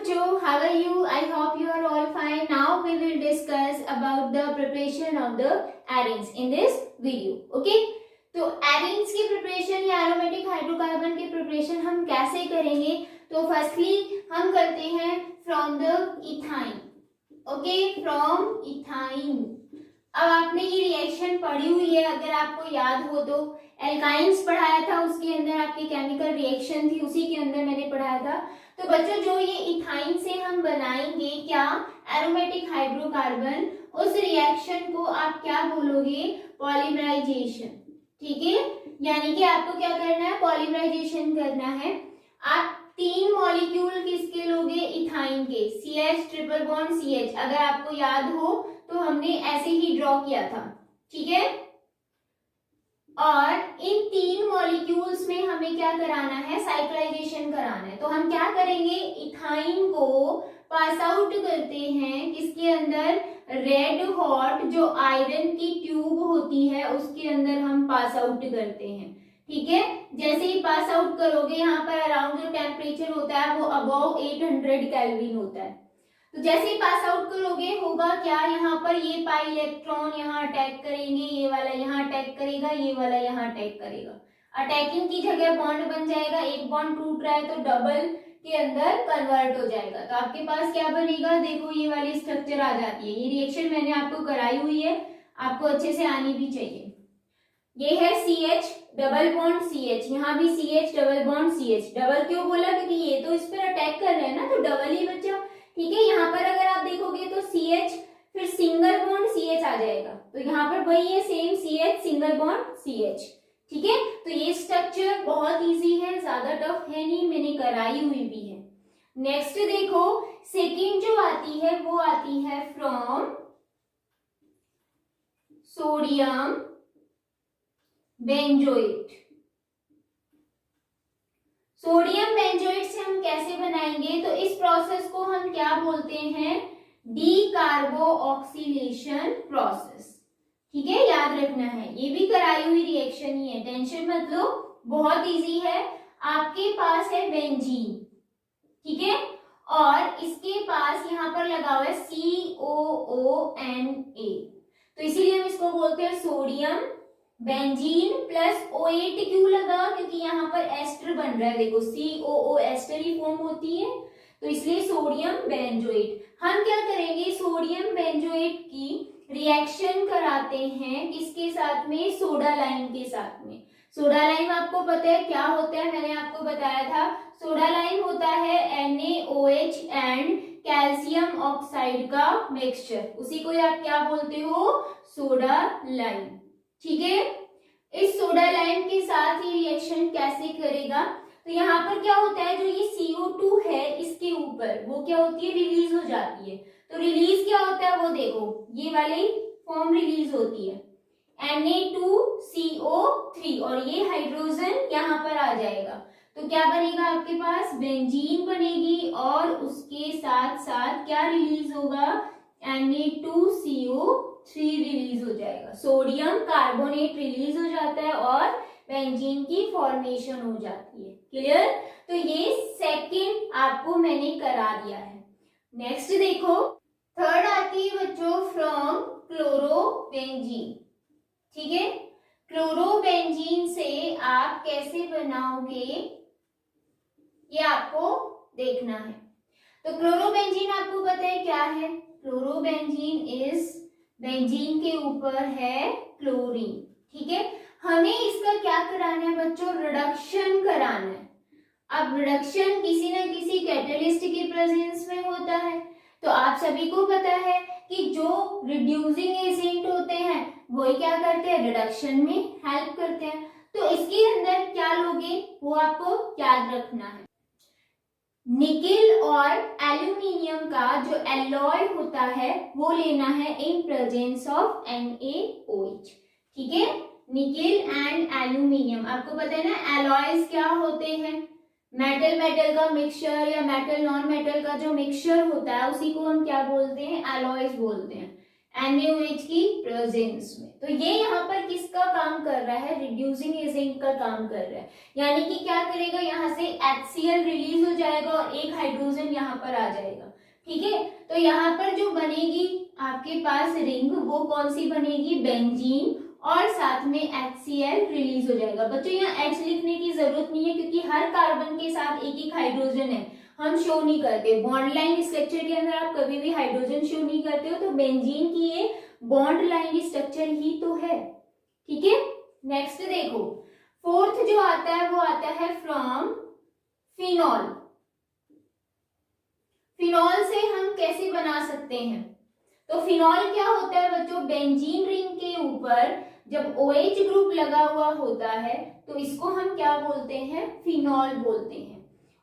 बच्चों, how are you? I hope you are all fine. Now we will discuss about the preparation of the arenes in this video. Okay? तो arenes की preparation या aromatic hydrocarbon की preparation हम कैसे करेंगे? तो firstly हम करते हैं from the ethyne. Okay, from ethyne. अब आपने ये रिएक्शन पढ़ी हुई है, अगर आपको याद हो तो एल्काइंस पढ़ाया था, उसके अंदर आपकी केमिकल रिएक्शन थी, उसी के अंदर मैंने पढ़ाया था. तो बच्चों, जो ये इथाइन से हम बनाएंगे क्या, एरोमेटिक हाइड्रोकार्बन, उस रिएक्शन को आप क्या बोलोगे, पॉलीमराइजेशन. ठीक है, यानी कि आपको क्या करना है, पॉलीमराइजेशन करना है. आप 3 मॉलिक्यूल किसके लोगे, इथाइन के, CH ट्रिपल बॉन्ड CH. अगर आपको याद हो तो हमने ऐसे ही ड्रॉ किया था. ठीक है, और इन 3 मॉलिक्यूल्स में हमें क्या कराना है, साइक्लाइजेशन कराना है. तो हम क्या करेंगे, इथाइन को पास आउट करते हैं किसके अंदर, रेड हॉट जो आयरन की ट्यूब होती है उसके अंदर हम पास आउट करते हैं. ठीक है, जैसे ही पास आउट करोगे, यहाँ पर अराउंड जो टेम्परेचर होता है वो अबव 800 केल्विन होता है. तो जैसे ही पास आउट करोगे होगा क्या, यहाँ पर ये पाई इलेक्ट्रॉन यहाँ अटैक करेंगे, ये वाला यहाँ अटैक करेगा, ये वाला यहाँ अटैक करेगा. अटैकिंग की जगह बॉन्ड बन जाएगा, एक बॉन्ड टूट रहा है तो डबल के अंदर कन्वर्ट हो जाएगा. तो आपके पास क्या बनेगा, देखो ये वाली स्ट्रक्चर आ जाती है. ये रिएक्शन मैंने आपको कराई हुई है, आपको अच्छे से आनी भी चाहिए. ये है CH डबल बॉन्ड CH, यहाँ भी CH double bond CH. Double क्यों बोला, क्योंकि ये तो इस पर अटैक कर रहे हैं ना, तो डबल ही बचा. ठीक है, यहाँ पर अगर आप देखोगे तो CH फिर सिंगल बॉन्ड CH आ जाएगा, तो यहाँ पर वही है same CH single bond CH. ठीक है, तो ये स्ट्रक्चर बहुत इजी है, ज्यादा टफ है नहीं, मैंने कराई हुई भी है. नेक्स्ट देखो, सेकंड जो आती है वो आती है from sodium benzoate. Sodium benzoate से हम कैसे बनाएंगे, तो इस प्रोसेस को हम क्या बोलते हैं, डीकार्बोऑक्सीलेशन प्रोसेस. ठीक है, याद रखना है, ये भी कराई हुई रिएक्शन ही है, टेंशन मत लो, बहुत इजी है. आपके पास है बेंजीन, ठीक है, और इसके पास यहाँ पर लगा हुआ है COONA, तो इसीलिए हम इसको बोलते हैं सोडियम बेंजीन प्लस O8. क्यों लगा, क्योंकि यहाँ पर एस्टर बन रहा है, देखो COO एस्टर ही फॉर्म होती है, तो इसलिए सोडियम बेंजोएट. हम क्या करेंगे, सोडियम बेंजोएट की रिएक्शन कराते हैं किसके साथ में, सोडा लाइम के साथ में. सोडा लाइम आपको पता है क्या होता है, मैंने आपको बताया था. सोडा लाइम होता है NaOH एंड कैल्शियम ऑक्साइड का मिक्सचर, उसी को आप क्या बोलते हो, सोडा लाइम. ठीक है, इस सोडा लाइम के साथ ही रिएक्शन कैसे करेगा, तो यहाँ पर क्या होता है, जो ये CO2 है इसके ऊपर वो क्या होती है, रिलीज हो जाती है. तो रिलीज क्या होता है वो देखो, ये वाली फॉर्म रिलीज होती है Na2CO3, और ये हाइड्रोजन यहाँ पर आ जाएगा. तो क्या बनेगा आपके पास, बेंजीन बनेगी, और उसके साथ साथ क्या रिलीज होगा, Na2CO3 रिलीज हो जाएगा, सोडियम कार्बोनेट रिलीज हो जाता है और बेंजीन की फॉर्मेशन हो जाती है. क्लियर, तो ये सेकंड आपको मैंने करा दिया है. नेक्स्ट देखो, थर्ड आती है बच्चों फ्रॉम क्लोरोबेंजीन. ठीक है, क्लोरोबेंजीन से आप कैसे बनाओगे ये आपको देखना है. तो क्लोरोबेंजीन आपको पता है क्या है, क्लोरोबेंजीन इज, बेंजीन के ऊपर है क्लोरीन. ठीक है, हमें इसका क्या कराना है बच्चों, रिडक्शन कराना है. अब रिडक्शन किसी न किसी कैटलिस्ट के प्रेजेंस में होता है. तो आप सभी को पता है कि जो रिड्यूसिंग एजेंट होते हैं वही क्या करते हैं, रिडक्शन में हेल्प करते हैं. तो इसके अंदर क्या लोगे वो आपको याद रखना है. निकेल और एल्यूमिनियम का जो एलॉय होता है वो लेना है इन प्रेजेंस ऑफ NaOH. ठीक है, निकेल एंड एल्यूमिनियम, आपको पता है ना एलॉयज क्या होते हैं, मेटल मेटल का मिक्सचर या मेटल नॉन मेटल का जो मिक्सचर होता है उसी को हम क्या बोलते हैं, एलॉयज बोलते हैं. NaOH की प्रेजेंस में। तो ये यहाँ पर किसका काम कर रहा है, रिड्यूसिंग एजेंट का काम कर रहा है। यानी कि क्या करेगा, यहाँ से HCl रिलीज हो जाएगा और एक हाइड्रोजन यहाँ पर आ जाएगा। ठीक है, तो यहाँ पर जो बनेगी आपके पास रिंग, वो कौन सी बनेगी, बेंजीन, और साथ में HCl रिलीज हो जाएगा। बच्चों यहाँ H लिखने की जरूरत नहीं है, क्योंकि हर कार्बन के साथ एक एक हाइड्रोजन है, हम शो नहीं करते। बॉन्ड लाइन स्ट्रक्चर के अंदर आप कभी भी हाइड्रोजन शो नहीं करते हो, तो बेंजीन की ये बॉन्ड लाइन स्ट्रक्चर ही तो है। ठीक है, नेक्स्ट देखो, फोर्थ जो आता है वो आता है फ्रॉम फिनॉल। फिनॉल से हम कैसे बना सकते हैं, तो फिनॉल क्या होता है बच्चों, बेंजीन रिंग के ऊपर जब OH ग्रुप लगा हुआ होता है तो इसको हम क्या बोलते हैं, फिनॉल बोलते हैं।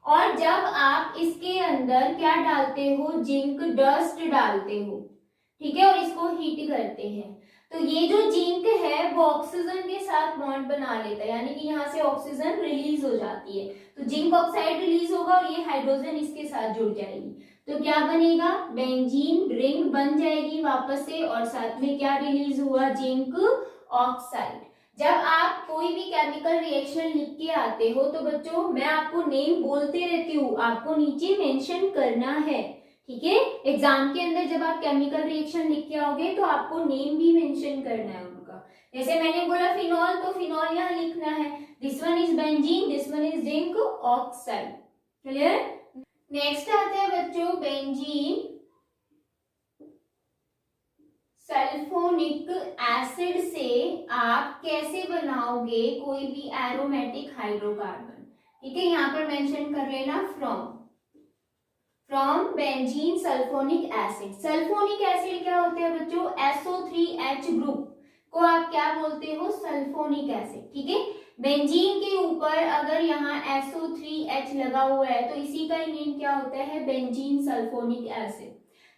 और जब आप इसके अंदर क्या डालते हो, जिंक डस्ट डालते हो, ठीक है, और इसको हीट करते हैं, तो ये जो जिंक है वो ऑक्सीजन के साथ बॉन्ड बना लेता है, यानी कि यहाँ से ऑक्सीजन रिलीज हो जाती है, तो जिंक ऑक्साइड रिलीज होगा और ये हाइड्रोजन इसके साथ जुड़ जाएगी, तो क्या बनेगा, बेंजीन रिंग बन जाएगी वापस से, और साथ में क्या रिलीज हुआ, जिंक ऑक्साइड। जब आप कोई भी केमिकल रिएक्शन लिख के आते हो तो बच्चों मैं आपको नेम बोलते रहती हूँ, आपको नीचे मेंशन करना है। ठीक है, एग्जाम के अंदर जब आप केमिकल रिएक्शन लिख के आओगे तो आपको नेम भी मेंशन करना है उनका। जैसे मैंने बोला फिनॉल, तो फिनॉल यहाँ लिखना है, this one is benzene, this one is zinc oxide. Clear. Next आता है बच्चों बेंजीन सल्फोनिक एसिड से आप कैसे बनाओगे कोई भी एरोमेटिक हाइड्रोकार्बन। ठीक है, यहाँ पर मेंशन कर लेना from benzene sulphonic acid. Sulphonic acid क्या होते हैं बच्चों, SO3H ग्रुप को आप क्या बोलते हो, सल्फोनिक एसिड। ठीक है, बेंजीन के ऊपर अगर यहाँ SO3H लगा हुआ है तो इसी का नेम क्या होता है, बेंजीन सल्फोनिक एसिड।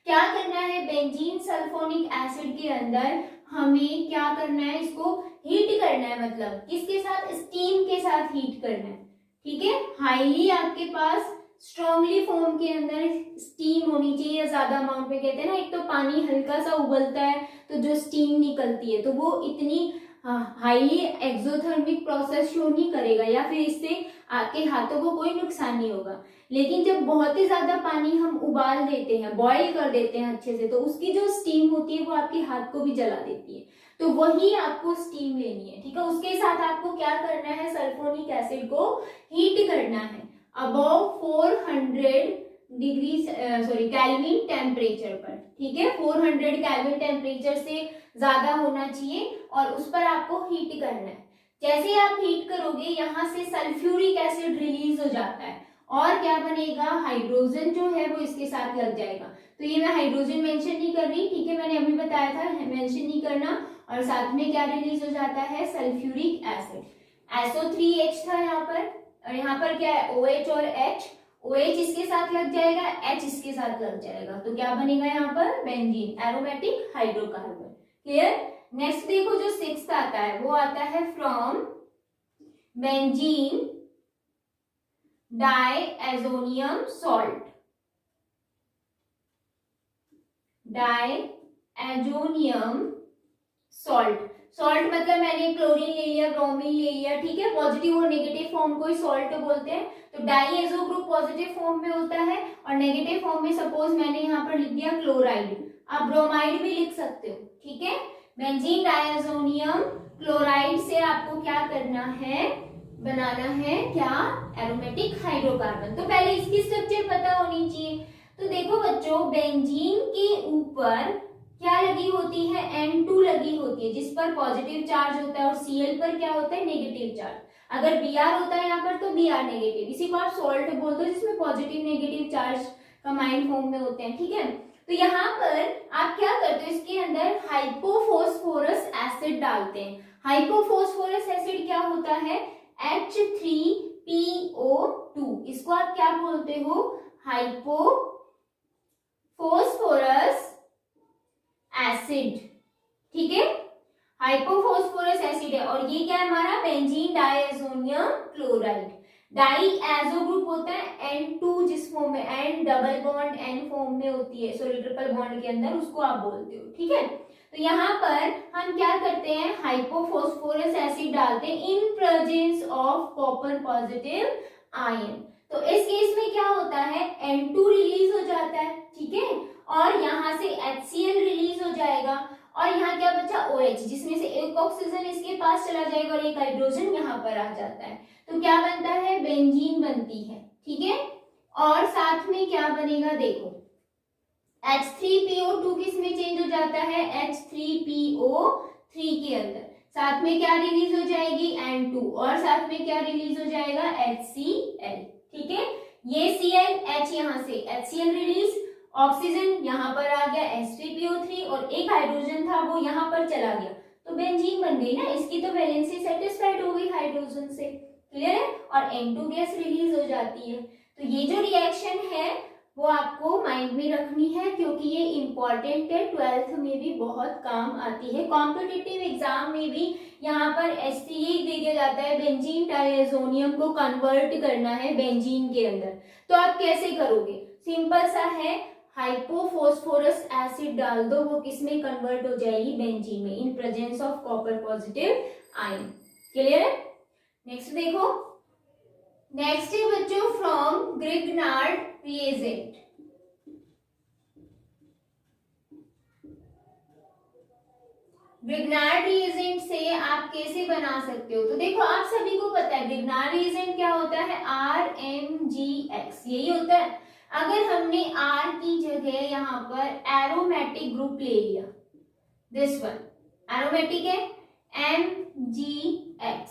क्या करना है, बेंजीन सल्फोनिक एसिड के अंदर हमें क्या करना है, इसको हीट करना है, मतलब किसके साथ, स्टीम के साथ हीट करना है। ठीक है, हाईली आपके पास स्ट्रॉन्गली फॉर्म के अंदर स्टीम होनी चाहिए, ज्यादा अमाउंट में। कहते हैं ना, एक तो पानी हल्का सा उबलता है तो जो स्टीम निकलती है तो वो इतनी हाईली एक्सोथर्मिक प्रोसेस शो नहीं करेगा, या फिर इससे आपके हाथों को कोई नुकसान नहीं होगा। लेकिन जब बहुत ही ज्यादा पानी हम उबाल देते हैं, बॉईल कर देते हैं अच्छे से, तो उसकी जो स्टीम होती है वो आपके हाथ को भी जला देती है, तो वही आपको स्टीम लेनी है। ठीक है, उसके साथ आपको क्या करना है, सल्फोनिक एसिड को हीट करना है अबव 400 डिग्री केल्विन टेम्परेचर पर। ठीक है, 400 केल्विन टेम्परेचर से ज्यादा होना चाहिए और उस पर आपको हीट करना है। जैसे आप हीट करोगे यहाँ से सल्फ्यूरिक एसिड रिलीज हो जाता है और क्या बनेगा, हाइड्रोजन जो है वो इसके साथ लग जाएगा। तो ये मैं हाइड्रोजन मेंशन नहीं कर रही, ठीक है, मैंने अभी बताया था मेंशन नहीं करना। और साथ में क्या रिलीज हो जाता है, सल्फ्यूरिक एसिड। SO3H था यहाँ पर, और यहाँ पर क्या है, OH और H। OH इसके साथ लग जाएगा, H इसके साथ लग जाएगा, तो क्या बनेगा यहाँ पर, benzene aromatic hydrocarbon. Clear. Next देखो जो सिक्स्थ आता है वो आता है from benzene diazonium salt. Diazonium salt, salt मतलब मैंने क्लोरीन ले लिया, ब्रोमीन ले लिया, ठीक है, पॉजिटिव और नेगेटिव फॉर्म को ही सॉल्ट बोलते हैं। तो डाइएजो ग्रुप पॉजिटिव फॉर्म में होता है और नेगेटिव फॉर्म में सपोज मैंने यहाँ पर लिख दिया क्लोराइड, आप ब्रोमाइड भी लिख सकते हो। ठीक है, बेंजीन डाइएजोनियम क्लोराइड से आपको क्या करना है, बनाना है क्या, एरोमेटिक हाइड्रोकार्बन। तो पहले इसकी स्ट्रक्चर पता होनी चाहिए। तो देखो बच्चों, बेंजीन के ऊपर क्या लगी होती है, N2 लगी होती है जिस पर पॉजिटिव चार्ज होता है, और Cl पर क्या होता है, नेगेटिव चार्ज। अगर Br होता है यहाँ पर तो Br नेगेटिव, इसी को आप सॉल्ट बोलते हो जिसमें positive negative charge combined form में होते हैं। ठीक है, तो यहाँ पर आप क्या करते हो, इसके अंदर हाइपोफॉस्फोरस एसिड डालते हैं। हाइपोफॉस्फोरस एसिड क्या होता है, H3PO2, इसको आप क्या बोलते हो, हाइपोफॉस्फोरस एसिड। ठीक है, हाइपोफॉस्फोरस एसिड है और ये क्या है हमारा, बेंजीन डाइएजोनियम क्लोराइड। डाइएजो ग्रुप होता है N2 जिस फॉर्म में, N double bond N form में होती है, सॉरी ट्रिपल बॉन्ड के अंदर, उसको आप बोलते हो। ठीक है, तो यहाँ पर हम क्या करते हैं, हाइपोफॉस्फोरस एसिड डालते हैं in presence of copper positive ion. तो इस केस में क्या होता है, N2 रिलीज हो जाता है, ठीक है, और यहाँ से HCl रिलीज हो जाएगा, और यहाँ क्या बचा OH, जिसमें से एक ऑक्सीजन इसके पास चला जाएगा और एक हाइड्रोजन यहाँ पर आ जाता है। तो क्या बनता है, बेंजीन बनती है, ठीक है। और साथ में क्या बनेगा, देखो H3PO2 किस में चेंज हो जाता है, H3PO3 के अंदर। साथ में क्या रिलीज हो जाएगी, N2, और साथ में क्या रिलीज हो जाएगा, HCl, ठीक है। ये Cl, H यहाँ से HCl रिलीज, ऑक्सीजन यहाँ पर आ गया H3PO3, और एक हाइड्रोजन था वो यहाँ पर चला गया, तो बेंजीन बन गई ना, इसकी तो वैलेंसी सेटिस्फाइड हो गई हाइड्रोजन से, क्लियर है, और N2 गैस रिलीज हो जाती है। तो ये जो रिएक्शन है वो आपको माइंड में रखनी है, क्योंकि ये इंपॉर्टेंट है, 12th में भी बहुत काम आती है, कॉम्पिटिटिव एग्जाम में भी यहाँ पर H3 दे दिया जाता है, बेंजीन डायज़ोनियम को कन्वर्ट करना है बेंजीन के अंदर। तो आप कैसे करोगे, सिंपल सा है, हाइपोफॉस्फोरस एसिड डाल दो, वो किस में कन्वर्ट हो जाएगी, बेंजीन में, in presence of copper positive ion, clear है। नेक्स्ट देखो, नेक्स्ट है बच्चों from Grignard reagent. Grignard reagent से आप कैसे बना सकते हो, तो देखो आप सभी को पता है ग्रिग्नार्ड रिएजेंट क्या होता है, RMgX, यही होता है। अगर हमने R की जगह यहाँ पर एरोमेटिक ग्रुप ले लिया, दिस वन एरोमेटिक है, MgX,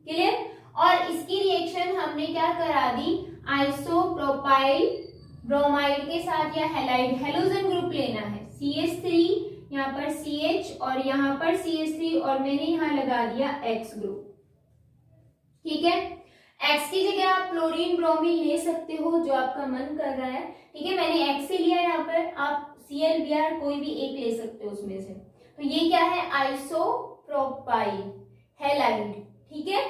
क्लियर, और इसकी रिएक्शन हमने क्या करा दी, आइसोप्रोपाइल ब्रोमाइड के साथ या हैलाइड, हेलोजन ग्रुप लेना है, CH3 यहाँ पर CH और यहाँ पर CH3, और मैंने यहाँ लगा दिया X ग्रुप, ठीक है। X की जगह आप क्लोरीन ब्रोमीन ले सकते हो, जो आपका मन कर रहा है, ठीक है। मैंने X से लिया, यहाँ पर आप ClBr कोई भी एक ले सकते हो उसमें से। तो ये क्या है, आइसोप्रोपाइल हैलाइड, ठीक है,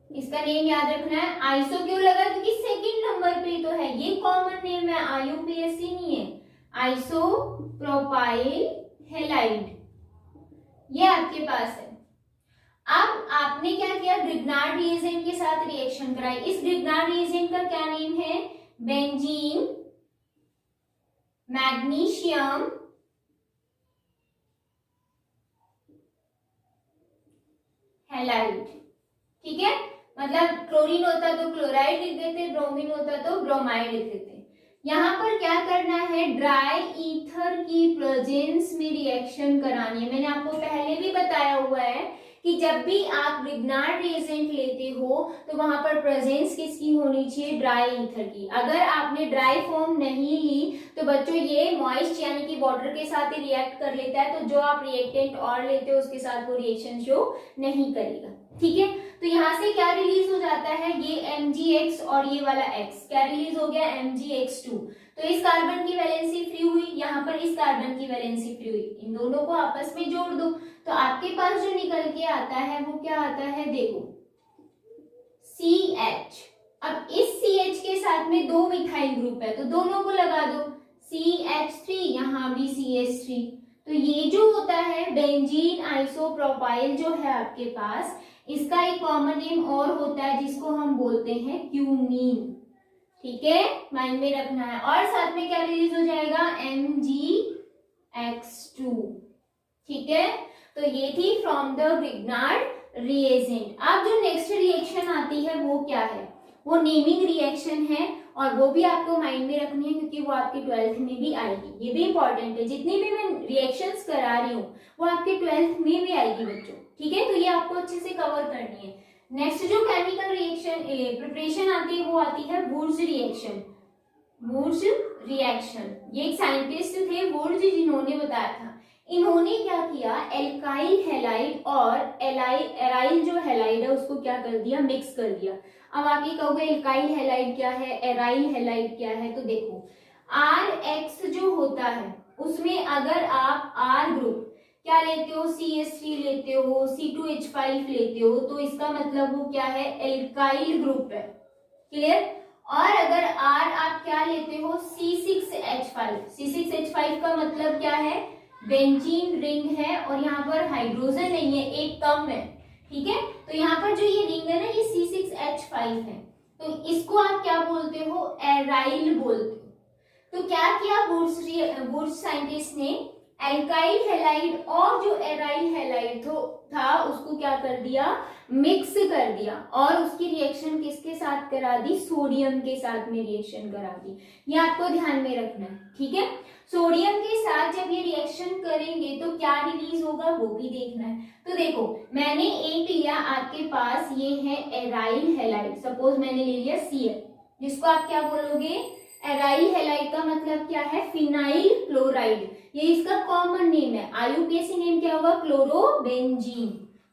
इसका नेम याद रखना है। आइसो क्यों लगा, क्योंकि सेकंड नंबर पे तो है, ये कॉमन नेम है, IUPAC नहीं है, आइसोप्रोपाइल हैलाइड, ये आपके पास है। अब आपने क्या किया, ग्रिग्नार्ड रिएजेंट के साथ रिएक्शन कराई। इस ग्रिग्नार्ड रिएजेंट का क्या नेम है, बेंजीन मैग्नीशियम हैलाइड, ठीक है। मतलब क्लोरीन होता तो क्लोराइड लिख देते, ब्रोमीन होता तो ब्रोमाइड लिख देते। यहाँ पर क्या करना है, ड्राई ईथर की प्रेजेंस में रिएक्शन करानी है। मैंने आपको पहले भी बताया हुआ है कि जब भी आप ग्रिग्नार्ड रिएजेंट लेते हो तो वहां पर प्रेजेंस किसकी होनी चाहिए, ड्राई ईथर की। अगर आपने ड्राई फॉर्म नहीं ली तो बच्चों ये मॉइस्ट यानी कि वाटर के साथ ही रिएक्ट कर लेता है, तो जो आप रिएक्टेंट और लेते हो उसके साथ वो रिएक्शन शो नहीं करेगा, ठीक है। तो यहाँ से क्या रिलीज हो जाता है, ये Mgx और ये वाला X क्या रिलीज हो गया, Mgx2। तो इस कार्बन की वैलेंसी फ्री हुई, यहाँ पर इस कार्बन की वैलेंसी फ्री हुई, इन दोनों को आपस में जोड़ दो तो आपके पास जो निकल के आता है वो क्या आता है, देखो CH। अब इस CH के साथ में दो मिथाइल ग्रुप है तो दोनों को लगा दो, CH3, यहाँ भी CH3। तो ये जो होता है बेंजीन आइसोप्रोपाइल जो है आपके पास, इसका एक कॉमन नेम और होता है जिसको हम बोलते हैं क्यूमीन, ठीक है, माइंड में रखना है। और साथ में क्या रिलीज हो जाएगा, Mgx2, ठीक है। तो ये थी फ्रॉम द ग्रिग्नार्ड रिएजेंट। अब जो नेक्स्ट रिएक्शन आती है वो क्या है, वो नेमिंग रिएक्शन है, और वो भी आपको माइंड में रखनी है क्योंकि वो आपके 12th में भी आएगी। ये भी इंपॉर्टेंट है, जितनी भी मैं रिएक्शंस करा रही हूँ वो आपके 12th में भी आएगी बच्चों, ठीक है। तो ये आपको अच्छे से कवर करनी है। नेक्स्ट जो केमिकल रिएक्शन प्रिपरेशन आती है वो आती है वुर्ज रिएक्शन। वुर्ज रिएक्शन, ये एक साइंटिस्ट थे वुर्ज, जिन्होंने बताया था। इन्होंने क्या किया, एल्काइल हैलाइड और एराइल जो हैलाइड है उसको क्या कर दिया, मिक्स कर दिया। अब आप ये कहोगे एल्काइल हैलाइड क्या है, एराइल हैलाइड क्या है, तो देखो RX जो होता है उसमें अगर आप R ग्रुप क्या लेते हो, CH3 लेते हो, C2H5 लेते हो, तो इसका मतलब वो क्या है, एल्काइल ग्रुप है, क्लियर। और अगर R आप क्या लेते हो, C6H5, C6H5 का मतलब क्या है, बेंजीन रिंग है और यहाँ पर हाइड्रोजन नहीं है, एक कम है, ठीक है। तो यहाँ पर जो ये रिंग है ना, ये C6H5 है, तो इसको आप क्या बोलते हो, एराइल बोलते हो। तो क्या किया वुड्स साइंटिस्ट ने, एल्काइल हैलाइड और जो एराइल हैलाइड था उसको क्या कर दिया, मिक्स कर दिया, और उसकी रिएक्शन किसके साथ करा दी, सोडियम के साथ में रिएक्शन करा दी। ये आपको ध्यान में रखना है, ठीक है। सोडियम के साथ जब ये रिएक्शन करेंगे तो क्या रिलीज होगा वो भी देखना है। तो देखो मैंने एक लिया, आपके पास ये है एराइल हैलाइड, सपोज मैंने ले लिया Cl, जिसको आप क्या बोलोगे, एराइल हैलाइड का मतलब क्या है, फिनाइल क्लोराइड, ये इसका कॉमन नेम है। IUPAC नेम क्या होगा, क्लोरोबेंजीन,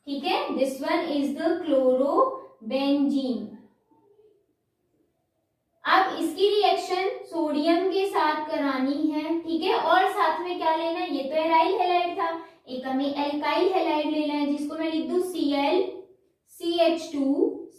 ठीक है। This one is the chlorobenzene. अब इसकी रिएक्शन सोडियम के साथ करानी है, ठीक है, और साथ में क्या लेना है, ये तो एराइल हैलाइड था, एक हमें एल्काइल हैलाइड लेना है, जिसको मैं लिख दूं Cl CH2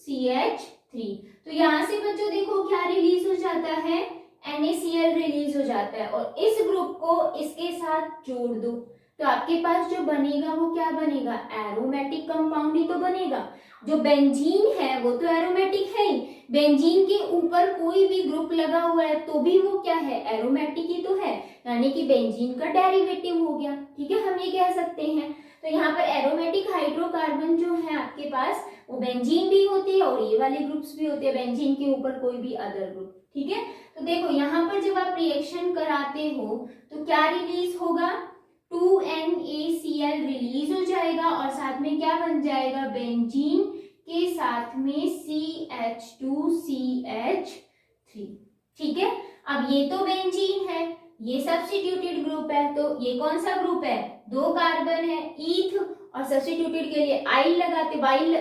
CH3। तो यहां से बच्चों देखो क्या रिलीज हो जाता है, NaCl रिलीज हो जाता है, और इस ग्रुप को इसके साथ जोड़ दो तो आपके पास जो बनेगा वो क्या बनेगा, एरोमेटिक कंपाउंड ही तो बनेगा। जो बेंजीन है वो तो एरोमेटिक है ही, बेंजीन के ऊपर कोई भी ग्रुप लगा हुआ है तो भी वो क्या है, एरोमेटिक ही तो है, यानी कि बेंजीन का डेरिवेटिव हो गया, ठीक है, हम ये कह सकते हैं। तो यहाँ पर एरोमेटिक हाइड्रोकार्बन जो है आपके पास, वो बेंजीन भी होती है और ये वाले ग्रुप्स भी होते हैं, बेंजीन के ऊपर कोई भी अदर ग्रुप, ठीक है। तो देखो यहाँ पर जब आप रिएक्शन कराते हो तो क्या रिलीज होगा, 2NaCl रिलीज हो जाएगा, और साथ में क्या बन जाएगा, बेंजीन के साथ में CH2CH3, ठीक है। अब ये तो बेंजीन है, ये सब्स्टिट्यूटेड ग्रुप है, तो ये कौन सा ग्रुप है, 2 कार्बन है, ईथ, और सब्स्टिट्यूटेड के लिए आई लगाते,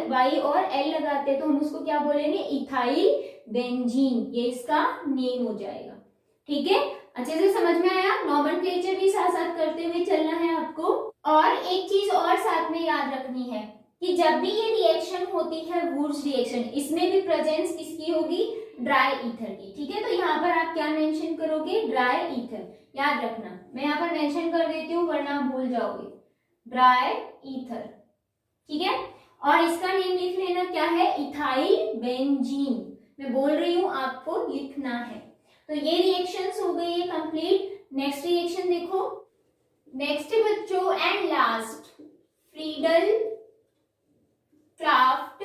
वाई और एल लगाते, तो हम उसको क्या बोलेंगे, इथाइल बेंजीन, ये इसका नेम हो जाएगा, ठीक है। अच्छे से समझ में आया, नॉमेनक्लेचर भी साथ साथ करते हुए चलना है आपको। और एक चीज और साथ में याद रखनी है कि जब भी ये रिएक्शन होती है, वुड्स रिएक्शन, इसमें भी प्रेजेंस किसकी होगी, ड्राई ईथर की, ठीक है। तो यहाँ पर आप क्या मेंशन करोगे, ड्राई ईथर, याद रखना, मैं यहाँ पर मेंशन कर देती हूँ वरना भूल जाओगे, ड्राई ईथर, ठीक है। और इसका नेम लिख लेना, क्या है, इथाइल बेंजीन, मैं बोल रही हूँ आपको लिखना है। तो ये रिएक्शंस हो गई है कंप्लीट। नेक्स्ट रिएक्शन देखो, नेक्स्ट बच्चों and last, Friedel craft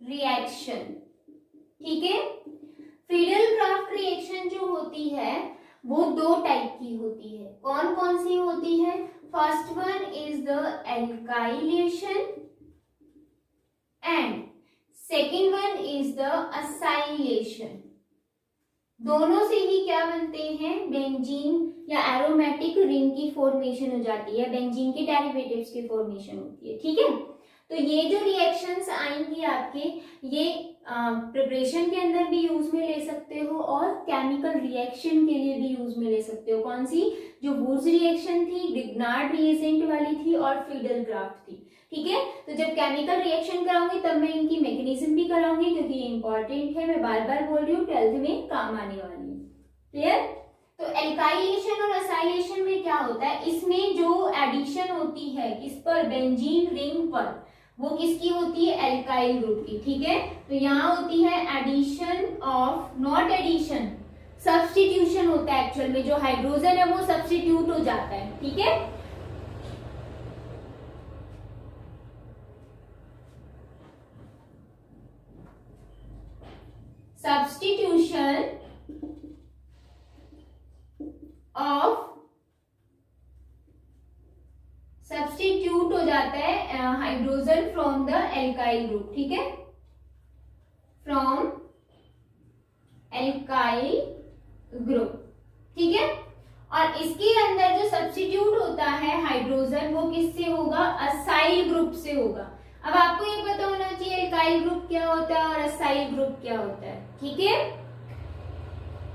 reaction, ठीक है। फ्रीडल क्राफ्ट रिएक्शन जो होती है वो 2 टाइप की होती है, कौन कौन सी होती है, first one is the alkylation and second one is the acylation. दोनों से ही क्या बनते हैं, बेंजीन या एरोमेटिक रिंग की फॉर्मेशन हो जाती है, बेंजीन के डेरिवेटिव्स की फॉर्मेशन होती है, ठीक है। तो ये जो रिएक्शंस आएंगी आपके, ये प्रिपरेशन के अंदर भी यूज में ले सकते हो और केमिकल रिएक्शन के लिए भी यूज में ले सकते हो। कौन सी, जो वुड्स रिएक्शन थी, ग्रिग्नार्ड रिएजेंट वाली थी, और फ्रीडल क्राफ्ट थी, ठीक है। तो जब केमिकल रिएक्शन कराऊंगी तब मैं इनकी मैकेनिज्म भी कराऊंगी, क्योंकि ये इंपॉर्टेंट है, मैं बार बार बोल रही हूँ, 12th में काम आने वाली है, क्लियर। तो एल्काइलेशन और असाइलेशन में क्या होता है, इसमें जो एडिशन होती है किस पर, बेंजीन रिंग पर, वो किसकी होती है, एल्काइल ग्रुप की, ठीक है। तो यहाँ होती है addition of, not addition, substitution होता है एक्चुअल में, जो हाइड्रोजन है वो सब्स्टिट्यूट हो जाता है, ठीक है। सब्स्टिट्यूशन ऑफ, सब्स्टिट्यूट हो जाता है hydrogen from the alkyl group, ठीक है, फ्रॉम एल्काइल ग्रुप, ठीक है। और इसके अंदर जो सब्स्टिट्यूट होता है हाइड्रोजन, वो किससे होगा, असाइल ग्रुप से होगा। अब आपको ये पता होना चाहिए एल्काइल ग्रुप क्या होता है और असाइल ग्रुप क्या होता है, ठीक है।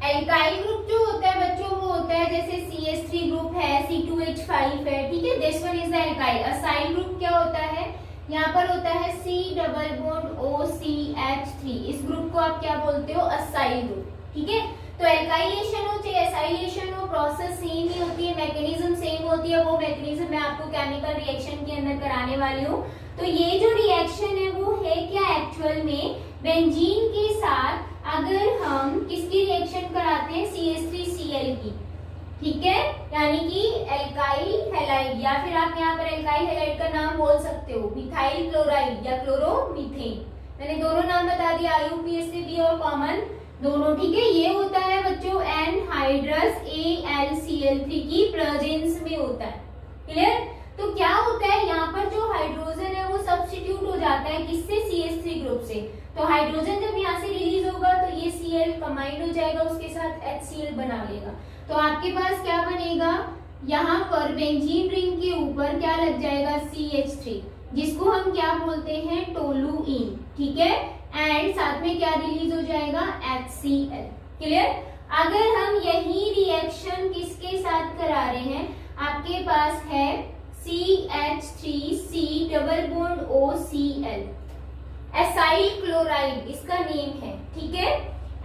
एल्काइल ग्रुप जो होता है बच्चों, वो होता है जैसे CH3 ग्रुप है, C2H5 है, ठीक है, this one is the alkyl. Acyl group क्या होता है, यहाँ पर होता है C डबल बॉन्ड OCH3, इस ग्रुप को आप क्या बोलते हो, असाइल ग्रुप, ठीक है। तो एल्काइलेशन हो चाहे एसाइलेशन हो, प्रोसेस सेम ही होती है, मैकेनिज्म सेम होती है, वो मैकेनिज्म मैं आपको केमिकल रिएक्शन के अंदर कराने वाली हूँ। तो ये जो रिएक्शन है वो है क्या एक्चुअल में, बेंजीन के साथ अगर हम किसकी रिएक्शन कराते हैं, CH3Cl की, ठीक है, यानी कि एल्काइल हैलाइड, या फिर आप यहाँ पर एल्काइल हैलाइड का नाम बोल सकते हो मिथाइल क्लोराइड या क्लोरोमीथेन। मैंने दोनों नाम बता दिया, IUPAC से भी और कॉमन दोनों, ठीक है। ये होता है बच्चों एनहाइड्रस AlCl3 की प्रेजेंस में होता है, क्लियर। तो क्या होता है यहाँ पर जो हाइड्रोजन है वो सब्स्टिट्यूट हो जाता है किससे, CH3 ग्रुप से। तो हाइड्रोजन जब यहाँ से रिलीज होगा तो ये Cl कंबाइंड हो जाएगा, उसके साथ HCl बना लेगा। तो आपके पास क्या बनेगा, यहाँ पर बेंजीन रिंग के ऊपर क्या लग जाएगा, CH3, जिसको हम क्या बोलते हैं, टोलुइन, ठीक है। एंड साथ में क्या रिलीज हो जाएगा, HCl, क्लियर। अगर हम यही रिएक्शन किसके साथ करा रहे हैं, आपके पास है CH3C double bond OCl, acyl chloride इसका नेम है, ठीक है।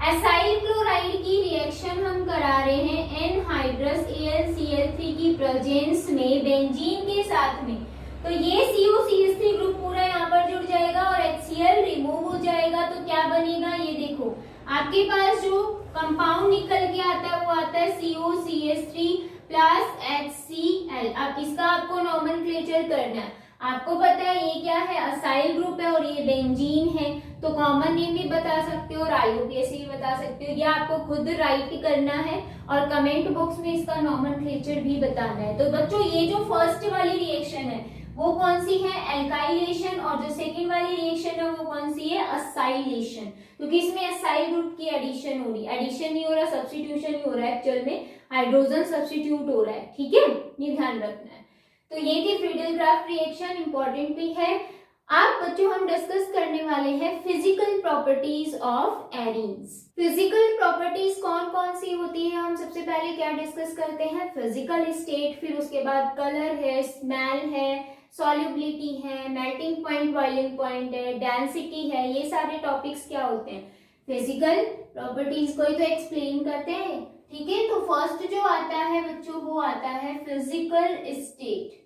एसाइल क्लोराइड की रिएक्शन हम करा रहे हैं एनहाइड्रस AlCl3 की प्रेजेंस में बेंजीन के साथ में। तो ये COCH3 ग्रुप पूरा यहाँ पर जुड़ जाएगा और HCl रिमूव हो जाएगा। तो क्या बनेगा, ये देखो आपके पास जो कंपाउंड निकल के आता है वो आता है COCH3 प्लस HCl। अब इसका आपको नॉमेनक्लेचर करना है। आपको पता है ये क्या है, असाइल ग्रुप है और ये बेंजीन है, तो कॉमन नेम भी बता सकते हो और IUPAC भी बता सकते हो, ये आपको खुद राइट करना है और कमेंट बॉक्स में इसका नॉमेनक्लेचर भी बताना है। तो बच्चों ये जो फर्स्ट वाली रिएक्शन है वो कौन सी है, एल्काइलेशन, और जो सेकंड वाली रिएक्शन है वो कौन सी है, असाइलेशन, क्योंकि इसमें असाइल ग्रुप की एडिशन हो रही है, एडिशन नहीं हो रहा, सब्स्टिट्यूशन ही हो रहा है, एक्चुअल में हाइड्रोजन सब्स्टिट्यूट हो रहा है, ठीक है, ये ध्यान रखना है। तो ये थी फ्रीडल क्राफ्ट रिएक्शन, इंपॉर्टेंट भी है। अब बच्चों हम डिस्कस करने वाले हैं physical properties of arenes. Physical properties कौन कौन सी होती है, हम सबसे पहले क्या डिस्कस करते हैं, फिजिकल स्टेट, फिर उसके बाद कलर है, स्मेल है, सॉल्युबिलिटी है, मेल्टिंग पॉइंट, बॉइलिंग पॉइंट है, डेंसिटी है, ये सारे टॉपिक्स क्या होते हैं, फिजिकल प्रॉपर्टीज को ही तो एक्सप्लेन करते हैं, ठीक है। तो फर्स्ट जो आता है बच्चों वो आता है फिजिकल स्टेट।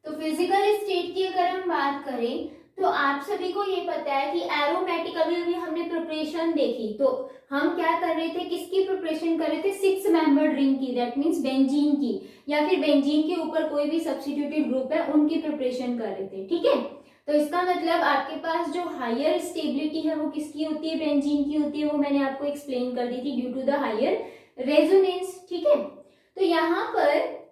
तो फिजिकल स्टेट की अगर हम बात करें तो आप सभी को ये पता है कि एरोमेटिक, अभी हमने प्रिपरेशन देखी, तो हम क्या कर रहे थे, किसकी प्रिपरेशन कर रहे थे, 6 मेंबर्ड रिंग की, दैट मींस बेंजीन की, या फिर बेंजीन के ऊपर कोई भी सब्स्टिट्यूटेड ग्रुप है उनकी प्रिपरेशन कर रहे थे, ठीक है। तो इसका मतलब आपके पास जो हायर स्टेबिलिटी है वो किसकी होती है, बेंजीन की होती है, वो मैंने आपको एक्सप्लेन कर दी थी, due to the higher resonance, ठीक है। तो यहाँ पर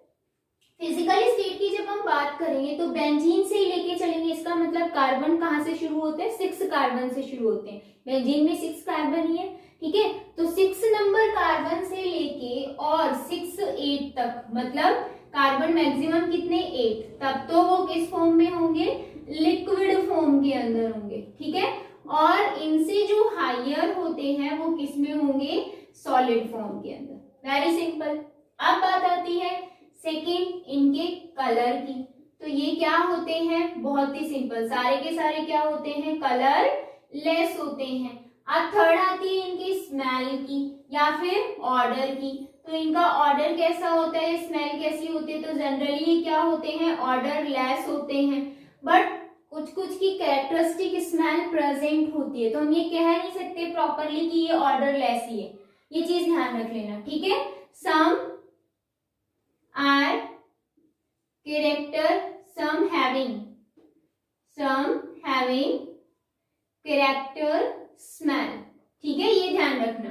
फिजिकल स्टेट की जब हम बात करेंगे तो बेंजीन से ही लेके चलेंगे, इसका मतलब कार्बन कहाँ से शुरू होते हैं, 6 कार्बन से शुरू होते हैं, बेंजीन में 6 कार्बन ही है, ठीक है। तो 6 नंबर कार्बन से लेके और 6 8 तक, मतलब कार्बन मैक्सिमम कितने, 8, तब तो वो किस फॉर्म में होंगे, लिक्विड फॉर्म के अंदर होंगे, ठीक है। और इनसे जो हायर होते हैं वो किस में होंगे, सॉलिड फॉर्म के अंदर, वेरी सिंपल। अब बात आती है सेकेंड इनके कलर की। तो ये क्या होते हैं, बहुत ही सिंपल, सारे के सारे क्या होते हैं, कलर लेस होते हैं। अब थर्ड आती है इनकी स्मेल की या फिर ऑर्डर की। तो इनका ऑर्डर कैसा होता है, स्मेल कैसी होती है, तो जनरली ये क्या होते हैं, ऑर्डर लेस होते हैं, बट कुछ कुछ की कैरेक्टरिस्टिक स्मेल प्रेजेंट होती है। तो हम ये कह नहीं सकते प्रॉपरली कि ये ऑर्डर लेस ही है, ये चीज ध्यान रख लेना, ठीक है। Some are character, some having character smell, ठीक है, ये ध्यान रखना।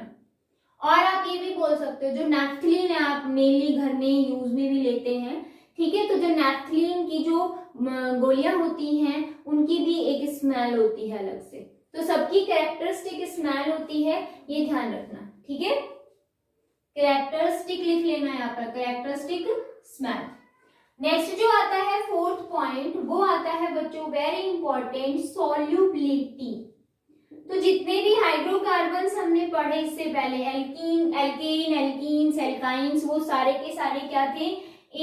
और आप ये भी बोल सकते हो जो नैफ्थलीन है, आप मेनली घर में यूज में भी लेते हैं, ठीक है। तो जो नैफ्थलीन की जो गोलियां होती हैं उनकी भी एक स्मेल होती है अलग से, तो सबकी कैरेक्टरिस्टिक स्मेल होती है, ये ध्यान रखना, ठीक है। कैरेक्टरिस्टिक लिख लेना यहाँ पर, कैरेक्टरिस्टिक स्मेल। नेक्स्ट जो आता है फोर्थ पॉइंट, वो आता है बच्चों वेरी इंपॉर्टेंट, सॉल्युबिलिटी। तो जितने भी हाइड्रोकार्बन्स हमने पढ़े इससे पहले, एल्कीन, एल्केन, एल्कीन्स, एल्काइंस, वो सारे के सारे क्या थे,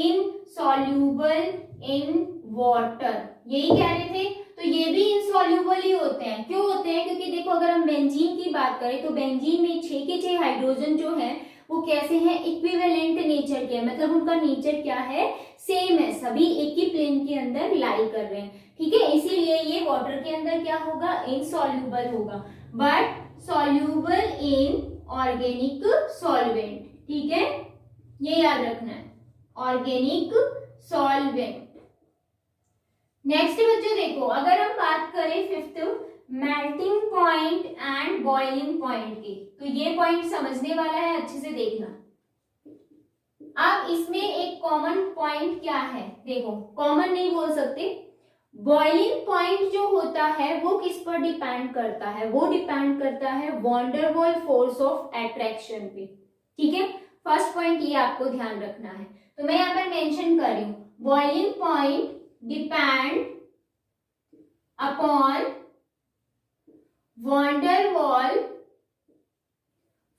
इनसॉल्युबल इन वाटर, यही कह रहे थे। तो ये भी इनसॉल्युबल ही होते हैं, क्यों होते हैं, क्योंकि देखो अगर हम बेंजीन की बात करें तो बेंजीन में 6 के 6 हाइड्रोजन जो है वो कैसे हैं, इक्विवेलेंट नेचर क्या है, मतलब उनका नेचर क्या है, सेम है, सभी एक ही प्लेन के अंदर लाई कर रहे हैं, ठीक है। इसीलिए ये वाटर के अंदर क्या होगा, इनसॉल्युबल होगा, but soluble in organic solvent, ठीक है, ये याद रखना है, ऑर्गेनिक सॉल्वेंट। नेक्स्ट बच्चों देखो, अगर हम बात करें fifth, melting point and boiling point की, तो ये पॉइंट समझने वाला है, अच्छे से देखना। अब इसमें एक कॉमन पॉइंट क्या है, देखो कॉमन नहीं बोल सकते, बॉइलिंग पॉइंट जो होता है वो किस पर डिपेंड करता है, वो डिपेंड करता है van der Waals force of attraction पे, ठीक है। फर्स्ट पॉइंट ये आपको ध्यान रखना है, तो मैं यहाँ पर मेंशन कर रही हूँ, boiling point depend upon van der Waals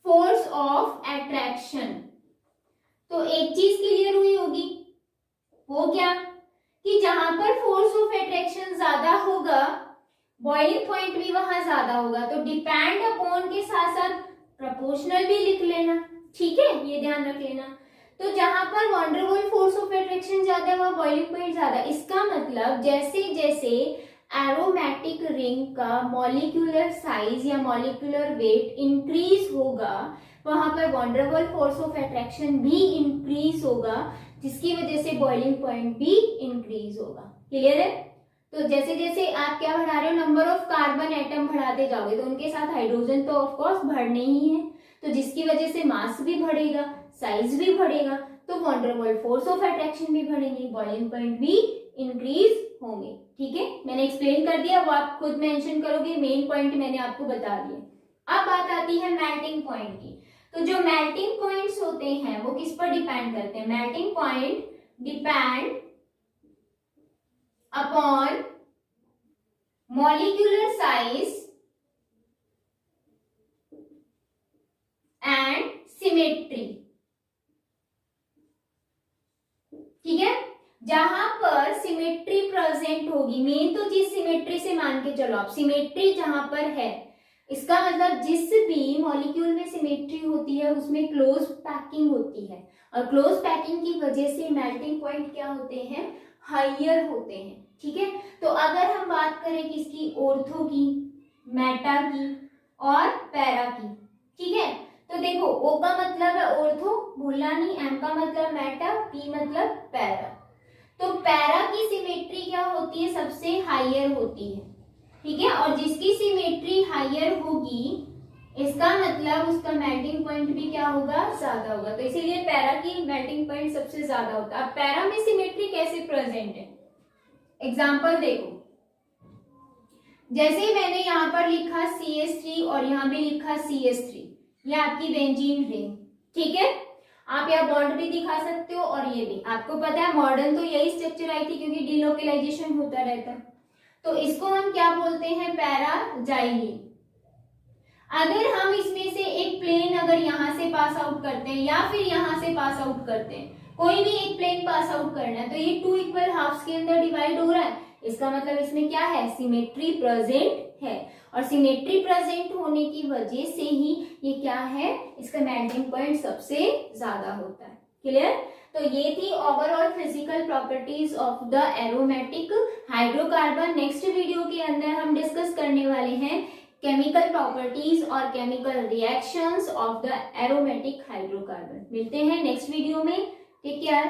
force of attraction. तो एक चीज क्लियर हुई होगी, वो क्या, कि जहां पर फोर्स ऑफ अट्रैक्शन ज्यादा होगा बॉइलिंग पॉइंट भी वहां ज्यादा होगा, तो डिपेंड अपॉन के साथ साथ प्रोपोर्शनल भी लिख लेना, ठीक है, ये ध्यान रख लेना। तो जहां पर van der Waals force of attraction ज्यादा है वहां बॉइलिंग पॉइंट ज्यादा, इसका मतलब जैसे जैसे एरोमेटिक रिंग का मॉलिक्यूलर साइज या मॉलिक्यूलर वेट इंक्रीज होगा वहां पर van der Waals force of attraction भी इंक्रीज होगा, जिसकी वजह से बॉइलिंग पॉइंट भी इंक्रीज होगा। क्लियर है। तो जैसे जैसे आप क्या बढ़ा रहे हो, नंबर ऑफ कार्बन एटम बढ़ाते जाओगे तो उनके साथ हाइड्रोजन तो ऑफ कोर्स बढ़ने ही है, तो जिसकी वजह से मास भी बढ़ेगा, साइज भी बढ़ेगा, तो van der Waals force of attraction भी बढ़ेंगे, बॉइलिंग पॉइंट भी इंक्रीज होंगे, ठीक है। मैंने एक्सप्लेन कर दिया, वो आप खुद मेंशन करोगे, मेन पॉइंट मैंने आपको बता दिया। अब बात आती है मेल्टिंग पॉइंट की, तो जो मेल्टिंग पॉइंट्स होते हैं वो किस पर डिपेंड करते हैं, melting point depend upon molecular size and symmetry, ठीक है। जहां पर सिमेट्री प्रेजेंट होगी, मेन तो चीज सिमेट्री से मान के चलो आप, सिमेट्री जहां पर है, इसका मतलब जिस भी मॉलिक्यूल में सिमेट्री होती है उसमें क्लोज पैकिंग होती है, और क्लोज पैकिंग की वजह से मेल्टिंग पॉइंट क्या होते हैं, हाइयर होते हैं, ठीक है। तो अगर हम बात करें किसकी, ऑर्थो की, मेटा की और पैरा की, ठीक है। तो देखो ओ का मतलब है ऑर्थो, भूलना नहीं, एम का मतलब मेटा, पी मतलब पैरा। तो पैरा की सिमेट्री क्या होती है, सबसे हाइयर होती है, ठीक है, और जिसकी सिमेट्री हाइयर होगी इसका मतलब उसका मेल्टिंग पॉइंट भी क्या होगा, ज्यादा होगा, तो इसीलिए पैरा की मेल्टिंग पॉइंट सबसे ज्यादा होता है। अब पैरा में सिमेट्री कैसे प्रेजेंट है, एग्जांपल देखो, जैसे मैंने यहाँ पर लिखा CH3 और यहाँ भी लिखा CH3, ये आपकी बेंजीन रिंग, ठीक है। आप यहाँ बॉन्ड भी दिखा सकते हो और ये भी, आपको पता है मॉडर्न तो यही स्ट्रक्चर आई थी क्योंकि डिलोकलाइजेशन होता रहता है, तो इसको हम क्या बोलते हैं, पैराजाइलिन। अगर हम इसमें से एक प्लेन अगर यहाँ से पास आउट करते हैं या फिर यहाँ से पास आउट करते हैं, कोई भी एक प्लेन पास आउट करना है, तो ये 2 इक्वल हाफ्स के अंदर डिवाइड हो रहा है, इसका मतलब इसमें क्या है, सिमेट्री प्रेजेंट है, और सिमेट्री प्रेजेंट होने की वजह से ही ये क्या है, इसका मेल्टिंग पॉइंट सबसे ज्यादा होता है। क्लियर। तो ये थी overall physical properties of the aromatic hydrocarbon. Next video के अंदर हम डिस्कस करने वाले हैं केमिकल प्रॉपर्टीज और chemical reactions of the aromatic hydrocarbon. मिलते हैं नेक्स्ट वीडियो में, टेक केयर।